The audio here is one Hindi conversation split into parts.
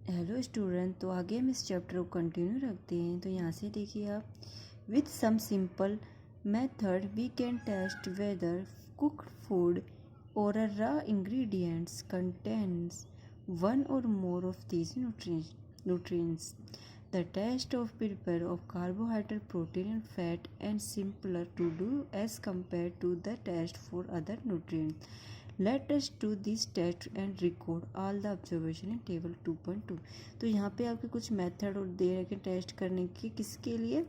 हेलो स्टूडेंट, तो आगे हम इस चैप्टर को कंटिन्यू रखते हैं। तो यहाँ से देखिए आप, with some simple method we can test whether cooked food और a raw ingredients contains one or more of these nutrients. The test of prepare of carbohydrate, protein and fat and simpler to do as compared to the test for other nutrients. Let us do this test and record all the observation in table 2.2. तो यहाँ पे आपके कुछ मेथड और दे रखे टेस्ट करने के, किसके लिए?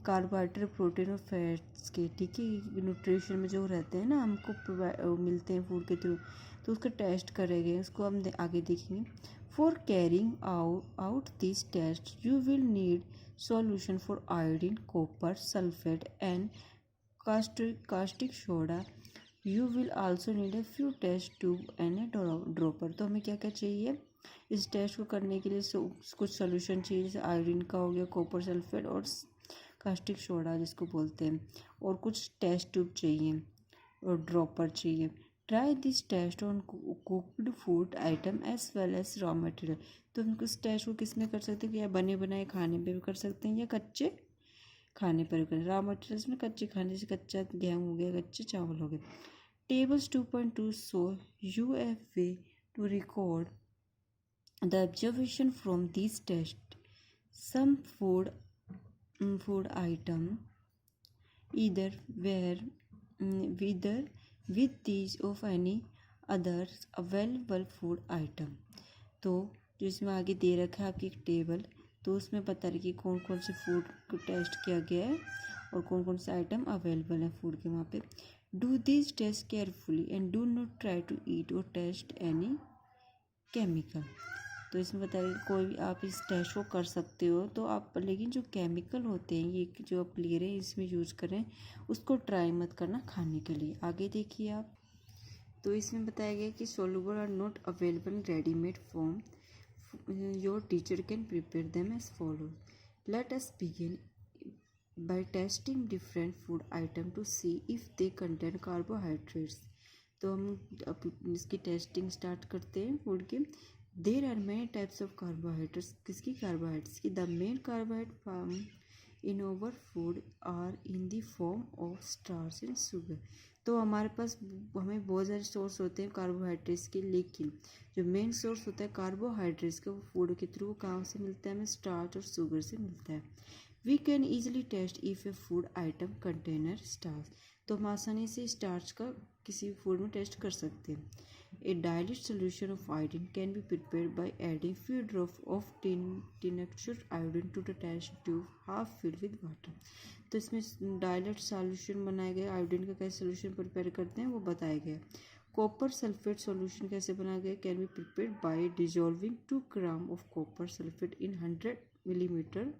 कार्बोहाइड्रेट, प्रोटीन और फैट्स के, ठीक है। न्यूट्रिशन में जो रहते हैं ना, हमको मिलते हैं फूड के थ्रू, तो उसका टेस्ट करेंगे, उसको हम आगे देखेंगे। For carrying out this test you will need solution for iodine, copper sulphate and caustic soda. You will also need a few test tube and a dropper. तो हमें क्या क्या चाहिए इस टेस्ट को करने के लिए? कुछ सोल्यूशन चाहिए, जैसे आयोडीन का हो गया, कॉपर सल्फेट और कास्टिक सोडा जिसको बोलते हैं, और कुछ टेस्ट ट्यूब चाहिए और ड्रॉपर चाहिए। Try this test on cooked food item as well as raw material. तो हम इस टेस्ट को किस में कर सकते हैं? या बने बनाए खाने पे भी कर सकते हैं या कच्चे खाने पर भी कर। रॉ मटेरियल्स में कच्चे खाने, जैसे कच्चा गेहूँ हो गया, कच्चे चावल हो गए। Tables 2.2 show you a way to record the observation from these tests. Some food item either were either with these of any other available food item. तो जो इसमें आगे दे रखा है आपकी एक टेबल, तो उसमें बता रही कि कौन कौन से फूड को टेस्ट किया गया है और कौन कौन से आइटम अवेलेबल है फूड के वहाँ पे। Do this test carefully and do not try to eat और टेस्ट एनी केमिकल। तो इसमें बता रही कोई भी आप इस टेस्ट को कर सकते हो, तो आप लेकिन जो केमिकल होते हैं ये जो आप ले रहे हैं इसमें यूज़ करें, उसको ट्राई मत करना खाने के लिए। आगे देखिए आप, तो इसमें बताया गया कि soluble are not available in readymade form, your teacher can prepare them as follow. Let us begin by testing different food item to see if they contain carbohydrates। तो हम इसकी टेस्टिंग स्टार्ट करते हैं फूड की। There are many types of carbohydrates. किसकी? कार्बोहाइड्रेट्स की। The main carbohydrate form in our food are in the form of starch and sugar. तो हमारे पास हमें बहुत सारे सोर्स होते हैं कार्बोहाइड्रेट्स के, लेकिन जो मेन सोर्स होता है कार्बोहाइड्रेट्स का वो फूड के थ्रू कहाँ से मिलता है? हमें स्टार्च और शुगर से मिलता है। We can easily test if a food item contains starch. तो हम आसानी से स्टार्च का किसी भी फूड में टेस्ट कर सकते हैं। A dilute solution of iodine can be prepared by adding few drop of tincture iodine to the test tube half filled with water. तो इसमें डाइल्यूट सॉल्यूशन बनाया गया। आयोडीन का कैसे सोल्यूशन प्रिपेयर करते हैं वो बताया गया। कॉपर सल्फेट सॉल्यूशन कैसे बनाया गया? Can be prepared bye dissolving 2 gram of copper sulphate in 100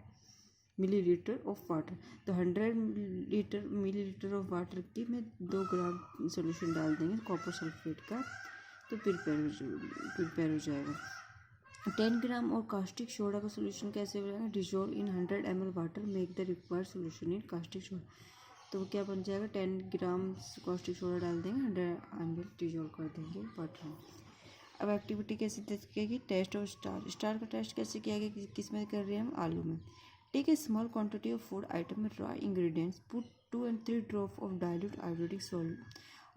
millilitre of water. तो 100 मिलीलीटर ऑफ वाटर की में 2 ग्राम सोल्यूशन डाल देंगे कॉपर सल्फेट का, तो प्रिपेयर हो जाएगा। 10 ग्राम और कास्टिक सोडा का सोल्यूशन कैसे बनाएंगे? Dissolve in 100 ml water, make the required solution in caustic soda. तो क्या बन जाएगा? 10 ग्राम कास्टिक सोडा डाल देंगे, 100 ml डिजोल्व कर देंगे वाटर में। अब एक्टिविटी कैसे देखेगी? टेस्ट ऑफ स्टार का टेस्ट कैसे किया गया? किस में कर रहे हैं हम? आलू में। Take a small quantity of food item में raw ingredients, put 2 and 3 drops of dilute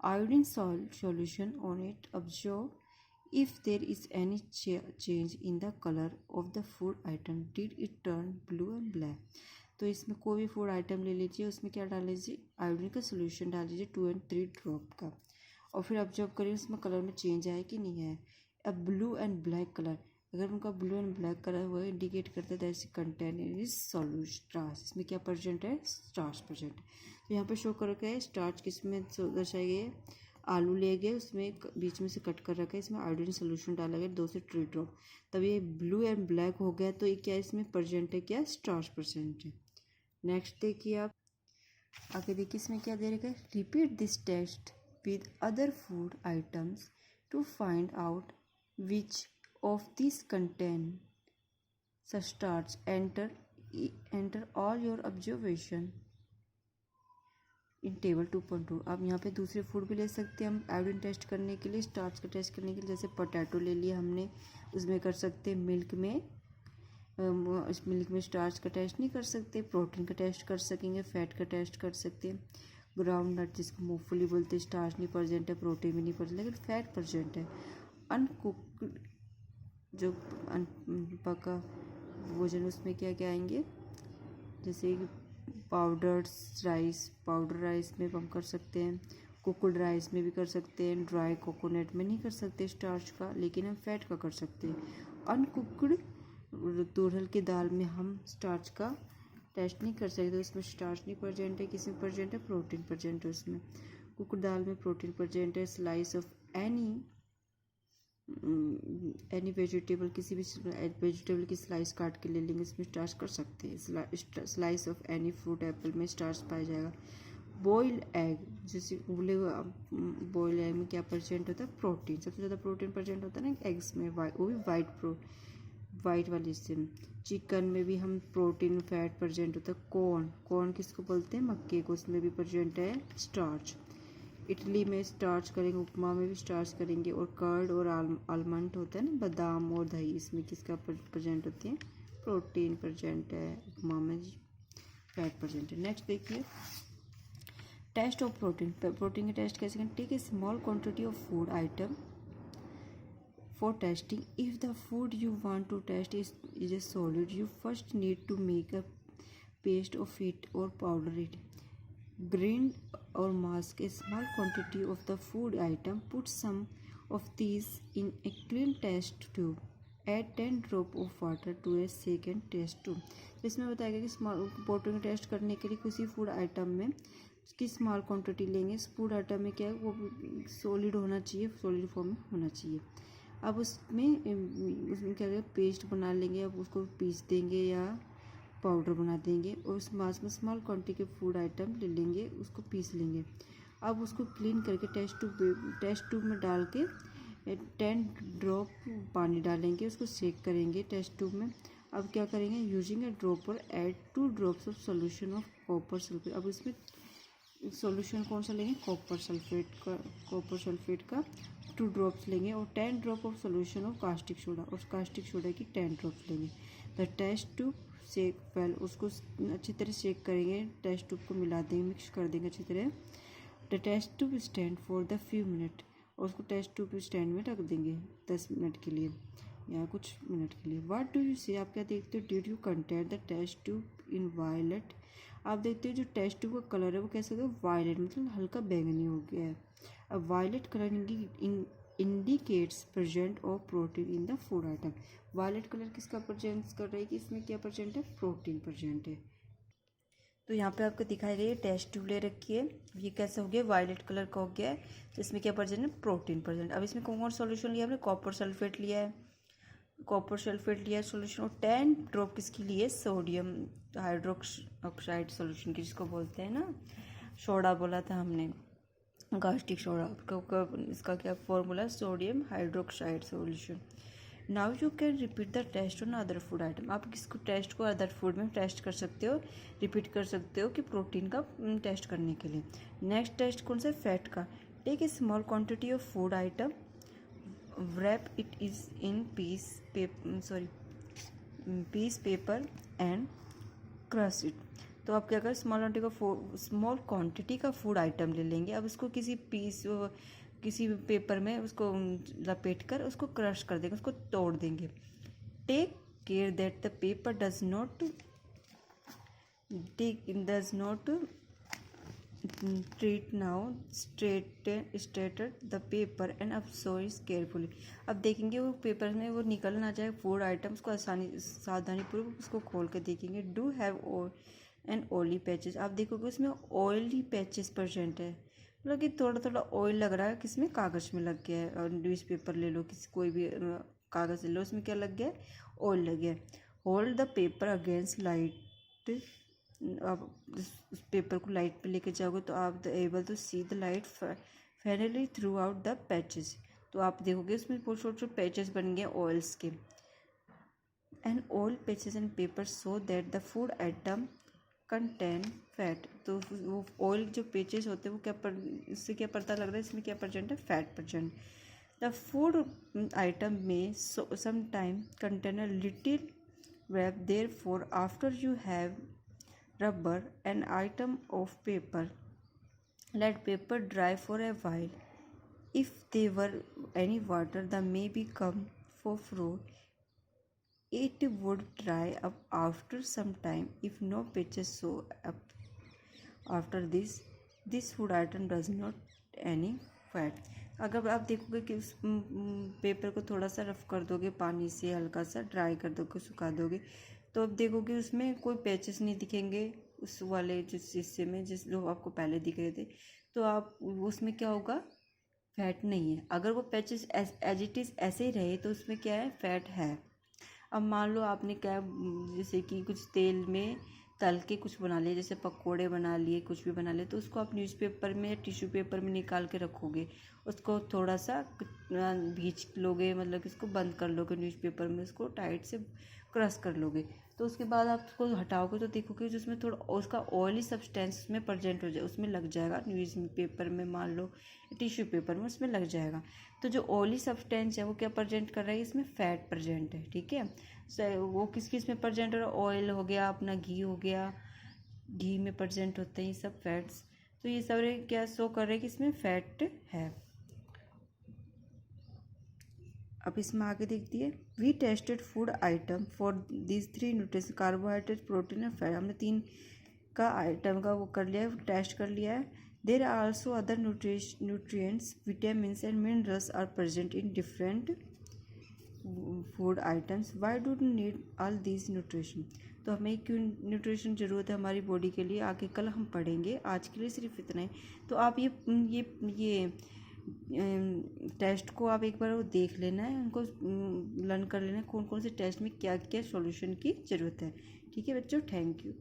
iodine solution on it. Observe if there is any change in the color of the food item. Did it turn blue and black? तो इसमें कोई भी फूड आइटम ले लीजिए, उसमें क्या डाल लीजिए? आयोडीन का सोल्यूशन डाल लीजिए 2 and 3 ड्रॉप का, और फिर ऑब्जर्व करिए उसमें कलर में चेंज आया कि नहीं है। अब ब्लू एंड ब्लैक कलर, अगर उनका ब्लू एंड ब्लैक कलर हुआ इंडिकेट करता है that contain is solution starch. इसमें क्या प्रेजेंट है? स्टार्च प्रेजेंट है। तो यहाँ पे शो कर रखा है स्टार्च किसमें दर्शाई गई है? आलू लिए गए, उसमें बीच में से कट कर रखा है, इसमें आयोडीन सोल्यूशन डाला गया 2 से 3 ड्रॉप, तब ये ब्लू एंड ब्लैक हो गया। तो ये क्या इसमें प्रेजेंट है? क्या? स्टार्च प्रेजेंट है। नेक्स्ट देखिए आप, आगे देखिए इसमें क्या दे रखा है? Repeat this test with other food items to find out which of these contain starch. Enter all your observation in table 2.2 आप यहाँ पे दूसरे फूड भी ले सकते हैं हम आयोडीन टेस्ट करने के लिए, स्टार्च का टेस्ट करने के लिए। जैसे पोटैटो ले लिया हमने, उसमें कर सकते हैं मिल्क में, इस मिल्क में स्टार्च का टेस्ट नहीं कर सकते, प्रोटीन का टेस्ट कर सकेंगे, फैट का टेस्ट कर सकते हैं। ग्राउंड नट जिसको मूंगफली बोलते हैं, स्टार्च नहीं प्रेजेंट है, प्रोटीन भी नहीं प्रेजेंट, लेकिन फैट प्रेजेंट है। अनकुक्ड जो पका भोजन, उसमें क्या क्या आएंगे, जैसे पाउडर राइस में हम कर सकते हैं, कुकड राइस में भी कर सकते हैं, ड्राई कोकोनट में नहीं कर सकते स्टार्च का, लेकिन हम फैट का कर सकते हैं। अनकुक्ड तुरहल की दाल में हम स्टार्च का टेस्ट नहीं कर सकते, उसमें स्टार्च नहीं प्रेजेंट है, किसी में प्रेजेंट है, प्रोटीन प्रेजेंट है उसमें। कुकड दाल में प्रोटीन प्रेजेंट है। स्लाइस ऑफ एनी वेजिटेबल, किसी भी वेजिटेबल की स्लाइस काट के ले लेंगे, इसमें स्टार्च कर सकते हैं। Slice of any fruit, Apple में स्टार्च पाया जाएगा। बॉइल्ड एग, जैसे उबले बॉइल्ड एग में क्या परसेंट होता है, प्रोटीन, सबसे ज़्यादा प्रोटीन परसेंट होता है ना एग्स में, वो भी वाइट वाली से। चिकन में भी हम प्रोटीन फैट प्रेजेंट होता है। कॉर्न किसको बोलते हैं, मक्के को, उसमें भी प्रेजेंट है स्टार्च। इडली में स्टार्च करेंगे, उपमा में भी स्टार्च करेंगे। और कर्ड और आलमंड होता है ना, बादाम और दही, इसमें किसका प्रेजेंट होती है, प्रोटीन प्रेजेंट है। उपमा में फैट प्रेजेंट है। नेक्स्ट देखिए, टेस्ट ऑफ प्रोटीन। प्रोटीन का टेस्ट कैसे करें, take a small quantity of food item for testing. If the food you want to test is a solid, you first need to make a paste of it or powder it. Grind or mask a small quantity of the food item. Put some of these in a clean test tube. Add 10 drop of water to a second test tube. इसमें बताएगा कि स्मॉल प्रोटीन टेस्ट करने के लिए किसी फूड आइटम में उसकी स्मॉल क्वांटिटी लेंगे। इस फूड आइटम में क्या है, वो सॉलिड होना चाहिए, सॉलिड फॉर्म में होना चाहिए। अब उसमें क्या करेंगे, पेस्ट बना लेंगे, अब उसको पीस देंगे या पाउडर बना देंगे, और उस मास में स्मॉल क्वांटिटी के फूड आइटम ले लेंगे, उसको पीस लेंगे। अब उसको क्लीन करके टेस्ट ट्यूब में डाल के 10 ड्रॉप पानी डालेंगे, उसको सेक करेंगे टेस्ट ट्यूब में। अब क्या करेंगे, using A dropper add 2 drops of solution of copper sulphate. अब इसमें सॉल्यूशन कौन सा लेंगे, कॉपर सल्फेट का 2 ड्रॉप्स लेंगे, और 10 drop of solution of caustic soda, और कास्टिक सोडा की 10 ड्रॉप्स लेंगे। The test tube shake well, उसको अच्छी तरह सेक करेंगे, टेस्ट ट्यूब को मिला देंगे, मिक्स कर देंगे अच्छी तरह। The test tube stand for the few minute, और उसको टेस्ट ट्यूब स्टैंड में रख देंगे 10 मिनट के लिए या कुछ मिनट के लिए। व्हाट डू यू से, आप क्या देखते हो, डिड यू कंटेयर the test tube in violet. आप देखते हो जो टेस्ट ट्यूब का कलर है वो कैसे होगा, वायलेट, मतलब हल्का बैंगनी हो गया है। अब violet colour indicates present of protein in the food item. Violet colour किसका प्रेजेंट कर रहा है कि इसमें क्या प्रेजेंट है, प्रोटीन प्रेजेंट है। तो यहाँ पे आपको दिखाई दे रही है टेस्ट ट्यूब ले रखी है, ये कैसे हो गया, वायलेट कलर का हो गया है, तो इसमें क्या प्रेजेंट है, प्रोटीन प्रेजेंट। अब इसमें कौन कौन सॉल्यूशन लिया हमने, कॉपर सल्फेट लिया है, सॉल्यूशन, और 10 ड्रॉप किसकी लिए, सोडियम हाइड्रोक्साइड सॉल्यूशन की, जिसको बोलते हैं ना सोडा, बोला था हमने कास्टिक सोडा, इसका क्या formula, sodium hydroxide solution. Now you can repeat the test on other food item. आप किसको टेस्ट को अदर फूड में टेस्ट कर सकते हो, रिपीट कर सकते हो कि प्रोटीन का टेस्ट करने के लिए। नेक्स्ट टेस्ट कौन सा, फैट का। Take a small quantity of food item, wrap it is in piece paper and crush it। तो आप क्या करें, स्मॉल क्वांटिटी का फूड आइटम ले लेंगे, अब इसको किसी पेपर में उसको लपेट कर उसको क्रश कर देंगे, उसको तोड़ देंगे। Take care that the paper does not treat now straighten the paper and absorb carefully। अब देखेंगे वो पेपर में वो निकल ना जाए फूड आइटम्स को, सावधानी पूर्वक उसको खोल कर देखेंगे। Do have an oily patches, आप देखोगे उसमें ऑयली पैचेस प्रेजेंट है, मतलब कि थोड़ा थोड़ा ऑयल लग रहा है, किसमें, कागज़ में लग गया है। और न्यूज़ पेपर ले लो, कोई भी कागज़ ले लो, उसमें क्या लग गया है, ऑयल लग गया है। Hold the paper against light, आप उस पेपर को लाइट पे लेके जाओगे तो आप able to see the light finally through out the patches. तो आप देखोगे उसमें छोटे छोटे पैचेस बन गए ऑयल्स के। And oil patches and paper so that the food atom contain fat. तो वो ऑयल जो पेचेस होते हैं वो क्या इससे क्या पता लग रहा है इसमें क्या परसेंट है, fat percent. The food item में sometime contain a little wrap, therefore after you have rubber an item of paper, let paper dry for a while. If there were any water that may become for fruit, it would dry up after some time. If no patches show up after this food item does not any fat. अगर आप देखोगे कि उस पेपर को थोड़ा सा रफ कर दोगे, पानी से हल्का सा ड्राई कर दोगे, सुखा दोगे, तो अब देखोगे उसमें कोई पैचेस नहीं दिखेंगे उस वाले जिस हिस्से में जो आपको पहले दिख रहे थे। तो आप उसमें क्या होगा, फैट नहीं है। अगर वो पैचेस एज इट इज़ ऐसे ही रहे तो उसमें क्या है, फैट है। अब मान लो आपने क्या, जैसे कि कुछ तेल में तल के कुछ बना लिया, जैसे पकोड़े बना लिए, कुछ भी बना लिए, तो उसको आप न्यूज़पेपर में, टिश्यू पेपर में निकाल के रखोगे, उसको थोड़ा सा भींच लोगे, मतलब इसको बंद कर लोगे न्यूज़पेपर में, उसको टाइट से क्रश कर लोगे, तो उसके बाद आप उसको हटाओगे तो देखोगे जिसमें थोड़ा उसका ऑयली सब्सटेंस उसमें प्रेजेंट हो जाए, उसमें लग जाएगा, न्यूज़ पेपर में मान लो, टिश्यू पेपर में उसमें लग जाएगा। तो जो ऑयली सब्सटेंस है वो क्या प्रेजेंट कर रहा है, इसमें फैट प्रेजेंट है। ठीक है, वो किस किस में प्रेजेंट हो रहा है, ऑयल हो गया, अपना घी हो गया, घी में प्रेजेंट होते हैं ये सब फैट्स। तो ये सारे क्या शो कर रहे हैं कि इसमें फैट है। अब इसमें आगे देखती है, we tested food item for these 3 nutrition, carbohydrate, protein और फैट। हमने 3 का आइटम का वो कर लिया है, टेस्ट कर लिया है। There are also other nutrients, vitamins and minerals are present in different food items. Why do need all these nutrition. तो हमें क्यों न्यूट्रिशन ज़रूरत है हमारी बॉडी के लिए, आगे कल हम पढ़ेंगे, आज के लिए सिर्फ इतना ही। तो आप ये टेस्ट को आप एक बार वो देख लेना है, उनको लर्न कर लेना है कौन कौन से टेस्ट में क्या क्या सॉल्यूशन की ज़रूरत है। ठीक है बच्चों, थैंक यू।